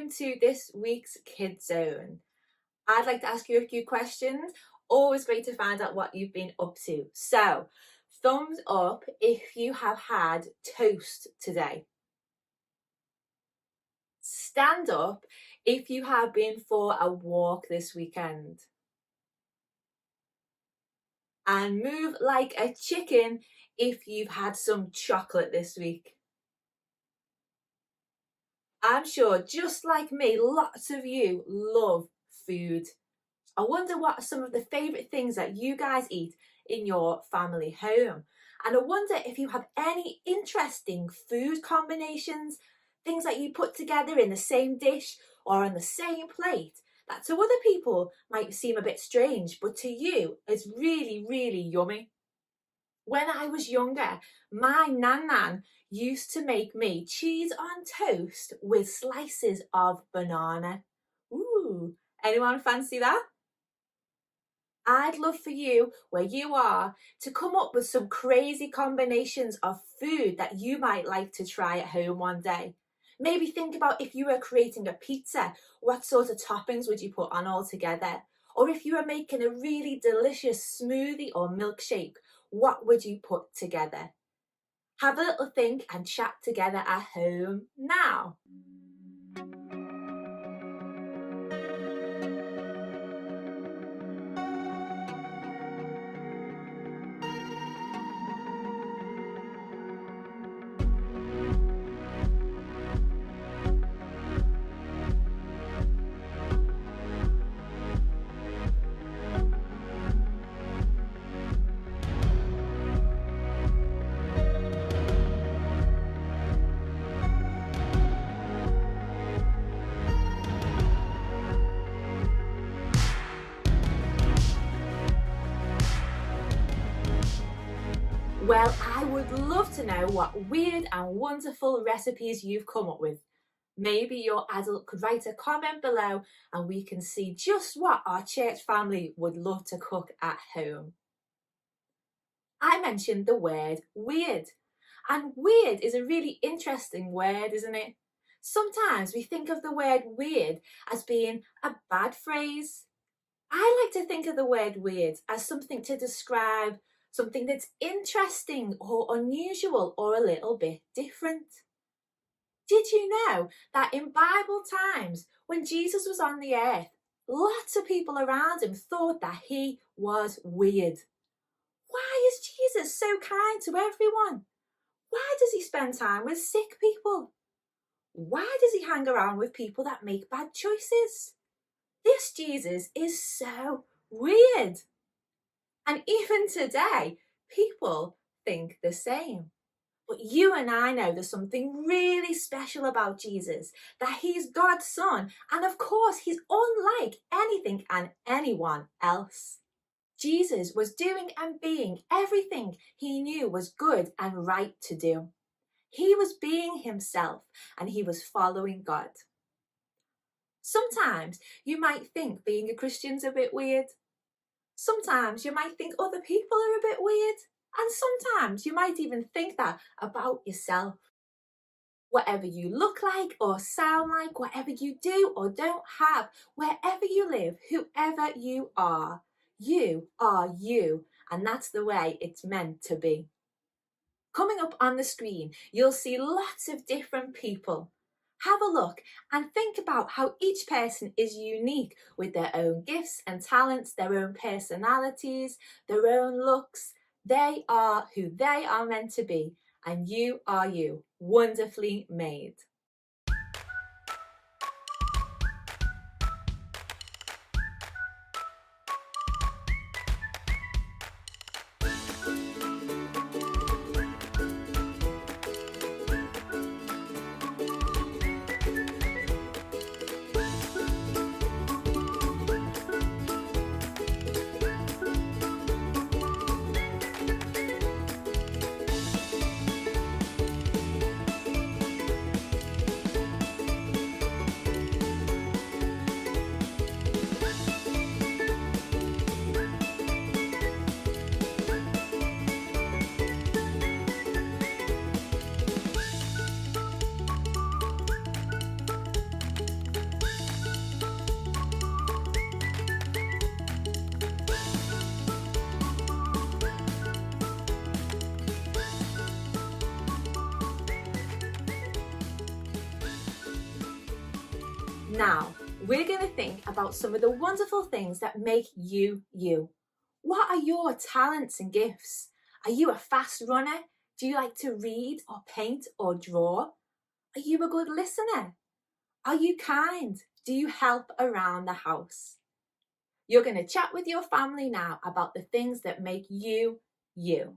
welcome to this week's Kids Zone. I'd like to ask you a few questions. Always great to find out what you've been up to. So, thumbs up if you have had toast today. Stand up if you have been for a walk this weekend. And move like a chicken if you've had some chocolate this week. I'm sure, just like me, lots of you love food. I wonder what are some of the favourite things that you guys eat in your family home. And I wonder if you have any interesting food combinations, things that you put together in the same dish or on the same plate that to other people might seem a bit strange, but to you is really, really yummy. When I was younger, my nan used to make me cheese on toast with slices of banana. Ooh, anyone fancy that? I'd love for you, where you are, to come up with some crazy combinations of food that you might like to try at home one day. Maybe think about if you were creating a pizza, what sort of toppings would you put on all together? Or if you were making a really delicious smoothie or milkshake, what would you put together? Have a little think and chat together at home now. Well, I would love to know what weird and wonderful recipes you've come up with. Maybe your adult could write a comment below and we can see just what our church family would love to cook at home. I mentioned the word weird, and weird is a really interesting word, isn't it? Sometimes we think of the word weird as being a bad phrase. I like to think of the word weird as something to describe something that's interesting or unusual or a little bit different. Did you know that in Bible times, when Jesus was on the earth, lots of people around him thought that he was weird? Why is Jesus so kind to everyone? Why does he spend time with sick people? Why does he hang around with people that make bad choices? This Jesus is so weird. And even today, people think the same. But you and I know there's something really special about Jesus, that he's God's son, and of course he's unlike anything and anyone else. Jesus was doing and being everything he knew was good and right to do. He was being himself and he was following God. Sometimes you might think being a Christian's a bit weird. Sometimes you might think other people are a bit weird, and sometimes you might even think that about yourself. Whatever you look like or sound like, whatever you do or don't have, wherever you live, whoever you are you, and that's the way it's meant to be. Coming up on the screen, you'll see lots of different people. Have a look and think about how each person is unique with their own gifts and talents, their own personalities, their own looks. They are who they are meant to be, and you are you, wonderfully made. Now, we're going to think about some of the wonderful things that make you, you. What are your talents and gifts? Are you a fast runner? Do you like to read or paint or draw? Are you a good listener? Are you kind? Do you help around the house? You're going to chat with your family now about the things that make you, you.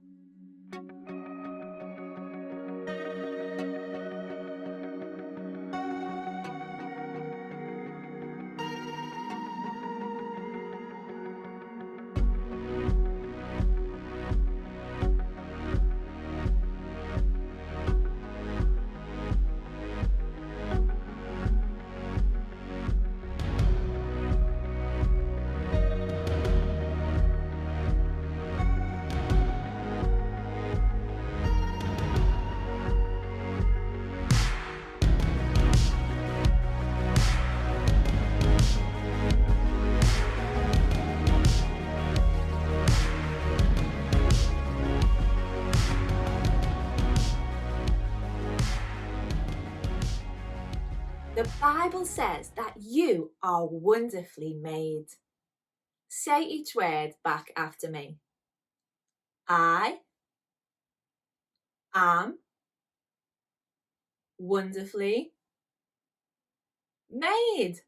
The Bible says that you are wonderfully made. Say each word back after me. I am wonderfully made.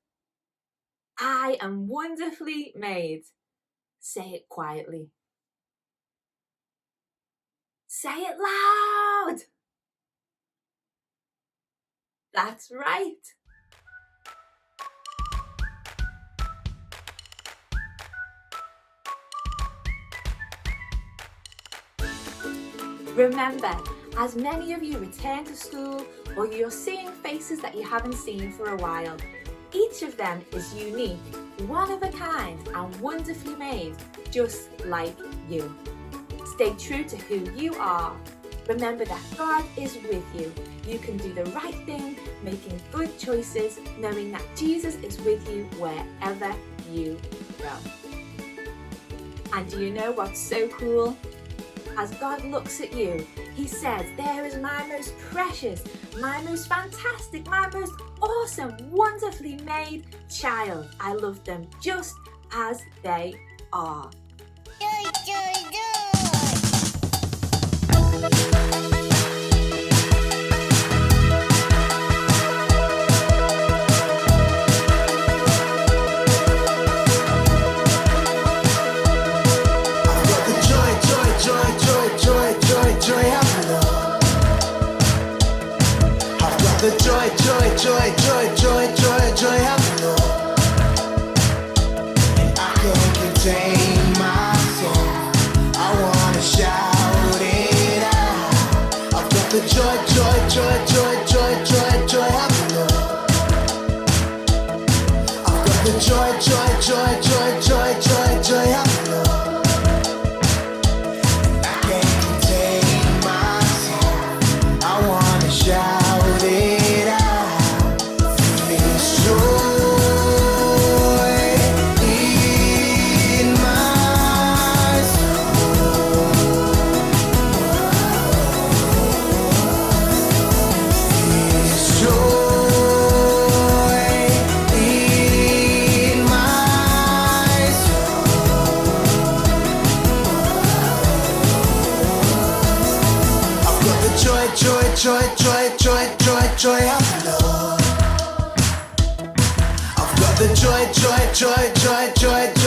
I am wonderfully made. Say it quietly. Say it loud. That's right. Remember, as many of you return to school or you're seeing faces that you haven't seen for a while, each of them is unique, one of a kind and wonderfully made, just like you. Stay true to who you are. Remember that God is with you. You can do the right thing, making good choices, knowing that Jesus is with you wherever you go. And do you know what's so cool? As God looks at you, He says, there is my most precious, my most fantastic, my most awesome, wonderfully made child. I love them just as they are. The joy, joy, joy, joy, joy, joy, joy of the Lord. And I can't contain myself. I wanna shout it out. I've got the joy, joy, joy, joy, joy, joy, joy of the Lord. I've got the joy, joy, joy, joy, joy, joy, joy of the Lord. And I can't contain myself. I wanna shout it. Joy, joy, joy, joy, joy of the Lord. I've got the joy, joy, joy, joy, joy, joy.